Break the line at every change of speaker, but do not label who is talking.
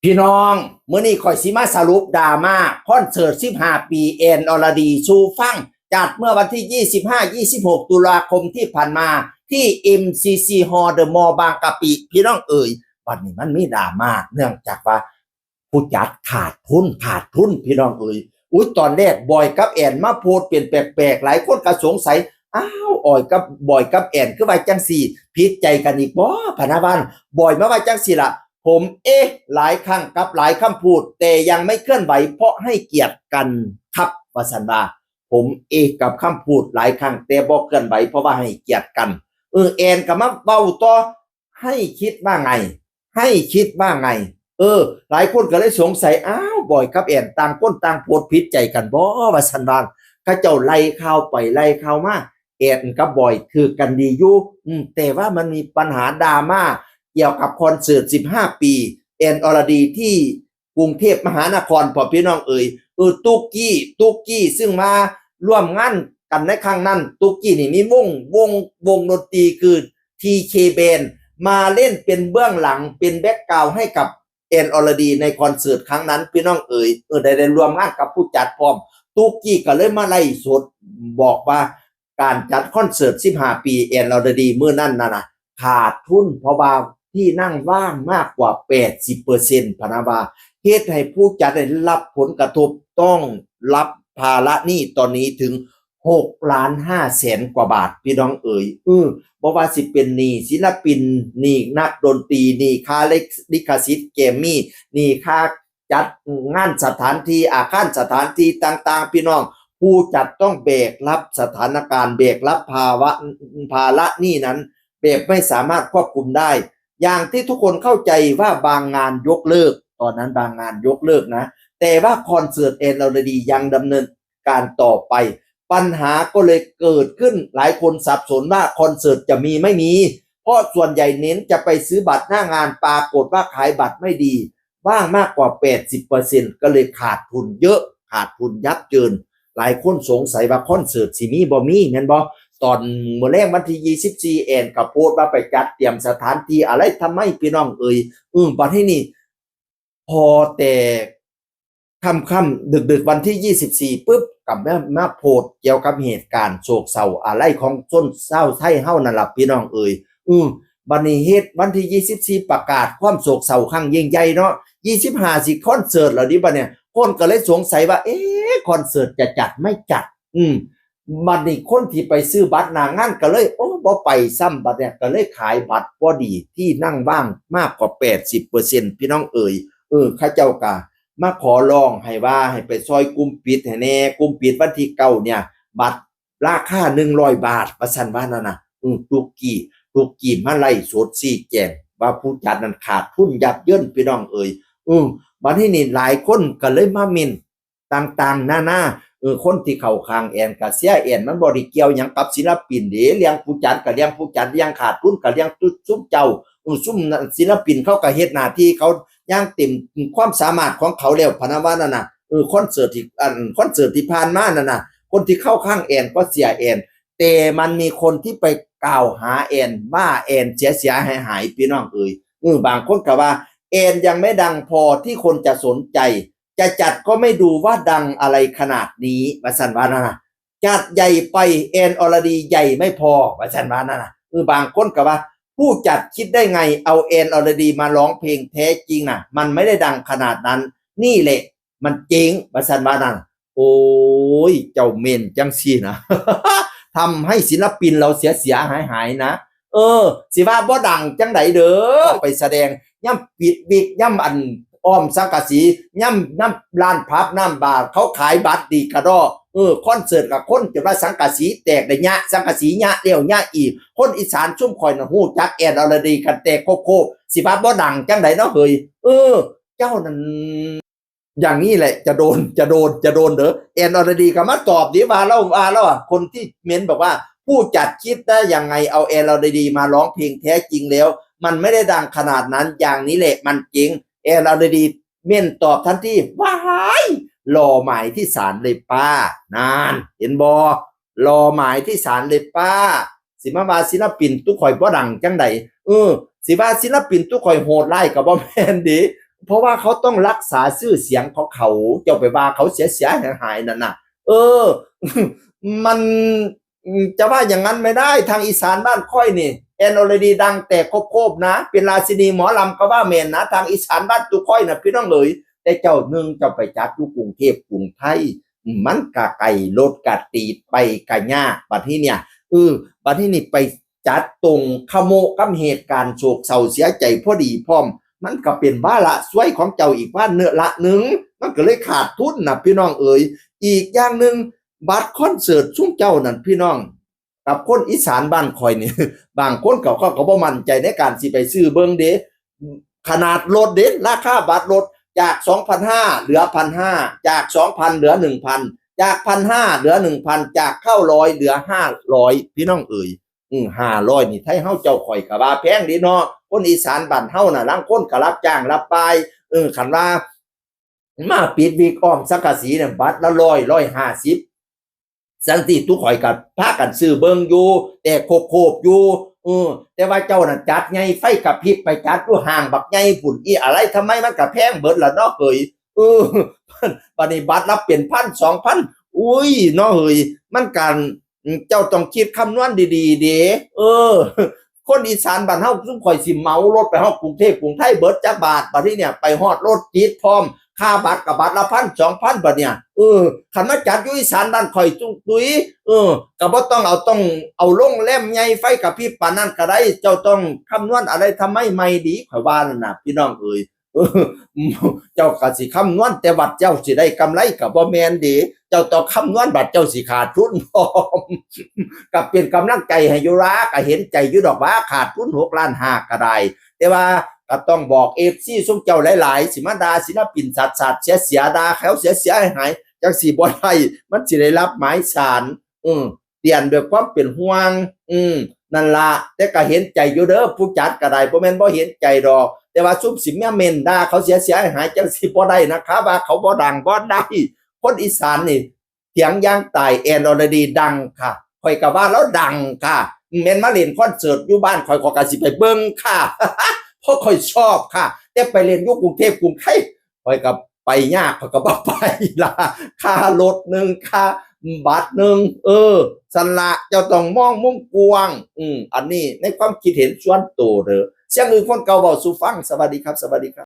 พี่น้องมื้อนี้ข่อยสิมาสรุปดราม่าคอนเสิร์ต15ปีแอนอรดีสู่ฟังจัดเมื่อวันที่25-26ตุลาคมที่ผ่านมาที่ MCC Hall The Mall บางกะปิพี่น้องเอ๋ยวันนี้มันมีดราม่าเนื่องจากว่าผู้จัดขาดทุนพี่น้องเอ๋ยอุ๊ยตอนแรกบอยกับแอนมาโพสต์เปลี่ยนแปลกๆหลายคนก็สงสัยอ้าวบอยกับแอนคือว่าจังสี่ผิดใจกันอีกบ่พะนะบ้านบอยมาว่าจังสี่ล่ะผมหลายครั้งกับหลายคำพูดแต่ยังไม่เคลื่อนไหวเพราะให้เกียรติกันครับว่าสันว่าผมกับคำพูดหลายครั้งแต่บ่เคลื่อนไหวเพราะว่าให้เกียรติกันแอนก็มาเบ้าต่อให้คิดว่าไงให้คิดว่าไงหลายคนก็เลยสงสัยอ้าวบอยกับแอนต่างคนต่างโพดผิดใจกันบ่ว่าสันว่าเขาเจ้าไล่ข่าวไปไล่ข่าวมาแอนกับบอยคือกันดีอยู่แต่ว่ามันมีปัญหาดราม่าเกี่ยวกับคอนเสิร์ต15ปีแอนอรดีที่กรุงเทพมหานครพ่อพี่น้องเอ๋ยตุ๊กกี้ซึ่งมาร่วมงานกันในครั้งนั้นตุ๊กกี้นี่มีวงดนตรีคือ TK Band มาเล่นเป็นเบื้องหลังเป็นแบ็คกราวด์ให้กับแอนอรดีในคอนเสิร์ตครั้งนั้นพี่น้องเอ๋ยได้รวมงานกับผู้จัดพร้อมตุ๊กกี้ก็เลยมาไล่สดบอกว่าการจัดคอนเสิร์ต15ปีแอนอรดีมื้อนั้นน่ะขาดทุนเพราะว่าที่นั่งว่างมากกว่า 80% พะนะว่าเฮ็ดให้ผู้จัดได้รับผลกระทบต้องรับภาระหนี้ตอนนี้ถึง6,500,000 กว่าบาทพี่น้องเอ๋ยบ่ว่าสิเป็นหนี้ศิลปินหนี้นักดนตรีหนี้ค่าลิขสิทธิ์แกมมี่หนี้ค่าจัดงานสถานที่อาคารสถานที่ต่างๆพี่น้องผู้จัดต้องแบกรับสถานการณ์แบกรับภาระหนี้นั้นแบบไม่สามารถควบคุมได้อย่างที่ทุกคนเข้าใจว่าบางงานยกเลิกตอนนั้นบางงานยกเลิกนะแต่ว่าคอนเสิร์ตแอนอรดียังดำเนินการต่อไปปัญหาก็เลยเกิดขึ้นหลายคนสับสนว่าคอนเสิร์ตจะมีไม่มีเพราะส่วนใหญ่เน้นจะไปซื้อบัตรหน้างานปรากฏว่าขายบัตรไม่ดีว่างมากกว่า 80% ก็เลยขาดทุนเยอะขาดทุนยับเยินหลายคนสงสัยว่าคอนเสิร์ตสิมีบ่มีแม่นบ่ตอนมื้อแรกวันที่24แอนก็โพสต์ว่าไปจัดเตรียมสถานที่อะไรทำไมพี่น้องเอ่ยบัดนี้พอแต่ค่ำๆดึกๆวันที่24ปุ๊บกับมาโพสต์เกี่ยวกับเหตุการณ์โศกเศร้าอะไรของชนชาวไทยเฮานั่นล่ะพี่น้องเอ่ยบัดนี้เฮ็ดวันที่24ประกาศความโศกเศร้าครั้งยิ่งใหญ่เนาะ25สิคอนเสิร์ตแล้วดิบัดเนี่ยคนก็เลยสงสัยว่าคอนเสิร์ตจะจัดไม่จัดบัดนี้คนที่ไปซื้อบัตรหน้างานก็เลยบ่ไปซ้ำบัดเนี่ยก็เลยขายบัตรบ่ดีที่นั่งว่างมากกว่า 80% พี่น้องเอ๋ยเขาเจ้าก็มาขอร้องให้ว่าให้ไปซอยกลุ่มปิดให้แน่กลุ่มปิดวันที่9เนี่ยบัตรราคา100บาทว่าซั่นว่านั่นน่ะตุกกี้มาไล่สดชี้แจงว่าผู้จัดนั้นขาดทุนยับเยินพี่น้องเอ๋ยบัดนี้นี่หลายคนก็เลยมาเม้นต่างๆนานาคนที่เข้าข้างแอนก็เสียแอนมันบ่ได้เกี่ยวหยังกับศิลปินเด้เลี้ยงผู้จัดก็เลี้ยงผู้จัดเลี้ยงขาดทุนก็เลี้ยงซุมเจ้าซุมศิลปินเขาก็เฮ็ดหน้าที่เขาอย่างเต็มความสามารถของเขาแล้วพะนะว่านั่นน่ะคอนเสิร์ตที่ผ่านมานั่นน่ะคนที่เข้าข้างแอนก็เสียแอนแต่มันมีคนที่ไปกล่าวหาแอนว่าแอนเสียหายๆพี่น้องเอ๋ยบางคนก็ว่าแอนยังไม่ดังพอที่คนจะสนใจจะจัดก็ไม่ดูว่าดังอะไรขนาดนี้ว่าซั่นว่านั่นน่ะจัดใหญ่ไปแอนอรดีใหญ่ไม่พอว่าซั่นว่านั่นน่ะบางคนก็ว่าผู้จัดคิดได้ไงเอาแอนอรดีมาร้องเพลงแท้จริงน่ะมันไม่ได้ดังขนาดนั้นนี่แหละมันเจ๊งว่าซั่นว่านั่นโอ้ยเจ้าเม่นจังซี่นะ ทำให้ศิลปินเราเสียหายนะสิว่าบ่ดังจังไดเด้อไปแสดงย่ำปิดวิกย่ำอันอ้อมสังกะสีย่ำน้ำร้านพับน้ำบาร์เขาขายบัตรดีกระดอคอนเสิร์ตกับคนจนว่าสังกะสีแตกได้ยะสังกะสียะเลี้ยวยะอีกคนอีสานชุ่มข่อยน่ะฮู้จักแอนอรดีกันแตกโคสิว่าบ่ดังจังไดเนาะเฮ้ยเจ้านั่นอย่างนี้แหละจะโดนเด้อแอนอรดีก็มาตอบดิว่าแล้วคนที่เม้นบอกว่าผู้จัดคิดได้ยังไงเอาแอนอรดีมาร้องเพลงแท้จริงแล้วมันไม่ได้ดังขนาดนั้นอย่างนี้แหละมันจริงแอนอรดีเม้นตอบทันทีว้ายรอหมายที่ศาลเลยป้านานเห็นบ่รอหมายที่ศาลเลยป้าสิมาว่าศิลปินตุข่อยบ่ดังจังไดสิว่าศิลปินตุข่อยโหดร้ายก็บ่แม่นดิ เพราะว่าเขาต้องรักษาชื่อเสียงของเขาเจ้าไปว่าเขาเสียหายนั่นน่ะเออ มันจะว่าอย่างนั้นไม่ได้ทางอีสานบ้านค่อยนี่แอนอลดีดังแต่โคบนะเป็นราชินีหมอลำก็ว่าเมนนะทางอีสานบ้านตุค่อยนะพี่น้องเลยแต่เจ้าหนึ่งเจ้าไปจัดอยู่กรุงเทพกรุงไทยมันกะไก่รถกะตีดไปกะยากบัดที่เนี่ยบัดที่นี่ไปจัดตรงขโมกับเหตุการณ์โศกเศร้าเสียใจพอดีพร้อมมันก็เป็นบ้าละสวยของเจ้าอีกว่าเนื้อละหนึ่งมันก็เลยขาดทุนนะพี่น้องเอ๋ยอีกอย่างหนึ่งบัตรคอนเสิร์ตชุ่มเจ้านั่นพี่น้องกับคนอีสานบ้านคอยนี่ บางคนเขาก็บ่มั่นใจในการสิไปซื้อเบิ่งเด้ขนาดลดเด้ราคาบัตรลดจาก 2,500 เหลือ 1,500 จาก 2,000 เหลือ 1,000 จาก 1,500 เหลือ 1,000 จากเข้า100เหลือ 500พี่น้องเอ๋ย500นี่ไทยเฮาเจ้าข่อยก็ว่าแพงดีเนาะคนอีสานบ้านเฮาน่ะลางคนก็รับจ้างรับปายคันว่ามาปิดวิกอ้อมสังกะสีเนี่ยบัตรละ100 150สันติทุกข่อยกับพากันซื้อเบิ่งอยู่แต่โคบอยู่แต่ว่าเจ้าน่ะจัดไงไฟกระพริบไปจัดอยู่ห่างบักใหญ่พุ่นอีอะไรทำไมมันก็แพงเบิดล่ะเนาะเฮ้ยเออบัดนี้บัตรละเป็นพัน2,000อุ้ยเนาะเฮ้ยมันการเจ้าต้องคิดคำนวณดีๆเด้คนอีสานบ้านเฮาซุ่มข่อยสิเหมารถไปฮอดกรุงเทพกรุงไทยเบิดจักบาทบัดนี้เนี่ยไปฮอดรถติดพร้อมค่าบัตรกับบัตรละ1,000 2,000บัดเนี่ยคันมาจัดอยู่อีสานบ้านข่อยจุ้งตุ้ยก็บ่ต้องเอาลงแล่มใหญ่ไฟกระพริบปานนั้นก็ได้เจ้าต้องคำนวณอะไรทำให้ไม่ดีข่อยว่านั่นน่ะพี่น้องเอ้ยเจ้าก็สิคำนวณแต่บัดเจ้าสิได้กำไรก็บ่แม่นเด้เจ้าต้องคำนวณบัดเจ้าสิขาดทุนพร้อมก็เป็นกำลังใจให้อยู่ล่ะก็เห็นใจอยู่ดอกว่าขาดทุน6.5 ล้านก็ได้แต่ว่าก็ต้องบอก FC ซุมเจ้าหลายๆสิมาด่าศิลปินสัตว์เสียด่าเขาเสียหายจังสิบ่ได้มันสิได้รับหมายศาลเตียนด้วยความเป็นห่วงนั่นล่ะแต่ก็เห็นใจอยู่เด้อผู้จัดก็ได้บ่แม่นบ่เห็นใจดอกแต่ว่าซุมสิมาเม่นด่าเขาเสียหายจังสิบ่ได้นะครับว่าเขาบ่ดังบ่ได้คนอีสานนี่เถียงย่างตายแอนอลดีดังค่ะข่อยก็ว่าแล้วดังค่ะแม่นมาเล่นคอนเสิร์ตอยู่บ้านข่อยก็สิไปเบิ่งค่ะเพราะข่อยชอบค่ะแต่ไปเรียนอยู่กรุงเทพกรุงไทยข่อยก็ไปยากข่อยก็บ่ไปล่ะค่ารถนึงค่าบัตรนึงสันละเจ้าต้องมองมุมกว้างอันนี้ในความคิดเห็นส่วนตัวเด้อเสียงอื่นคนเก่าเว้าสู่ฟังสวัสดีครับ